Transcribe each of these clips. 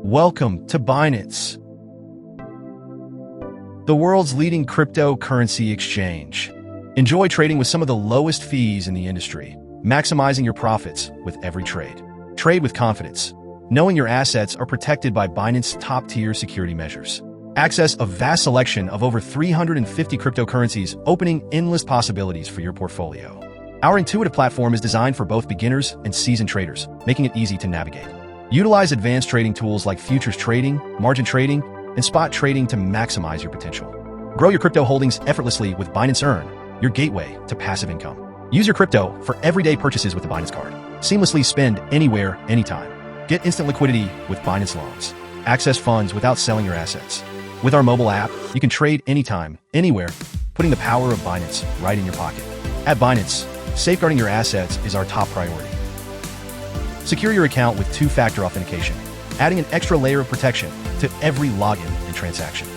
Welcome to Binance, the world's leading cryptocurrency exchange. Enjoy trading with some of the lowest fees in the industry, maximizing your profits with every trade. Trade with confidence, knowing your assets are protected by Binance's top-tier security measures. Access a vast selection of over 350 cryptocurrencies, opening endless possibilities for your portfolio. Our intuitive platform is designed for both beginners and seasoned traders, making it easy to navigate. Utilize advanced trading tools like futures trading, margin trading, and spot trading to maximize your potential. Grow your crypto holdings effortlessly with Binance Earn, your gateway to passive income. Use your crypto for everyday purchases with the Binance Card. Seamlessly spend anywhere, anytime. Get instant liquidity with Binance Loans. Access funds without selling your assets. With our mobile app, you can trade anytime, anywhere, putting the power of Binance right in your pocket. At Binance, safeguarding your assets is our top priority. Secure your account with two-factor authentication, adding an extra layer of protection to every login and transaction.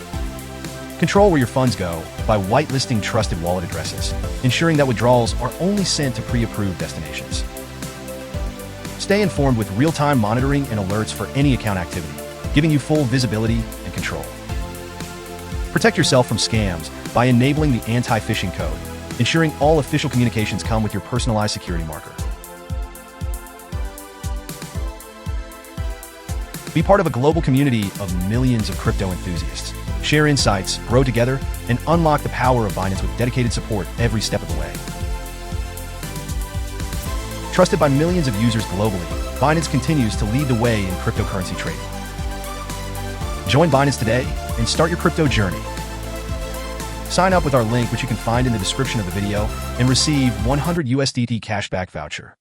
Control where your funds go by whitelisting trusted wallet addresses, ensuring that withdrawals are only sent to pre-approved destinations. Stay informed with real-time monitoring and alerts for any account activity, giving you full visibility and control. Protect yourself from scams by enabling the anti-phishing code, ensuring all official communications come with your personalized security marker. Be part of a global community of millions of crypto enthusiasts. Share insights, grow together, and unlock the power of Binance with dedicated support every step of the way. Trusted by millions of users globally, Binance continues to lead the way in cryptocurrency trading. Join Binance today and start your crypto journey. Sign up with our link, which you can find in the description of the video, and receive 100 USDT cashback voucher.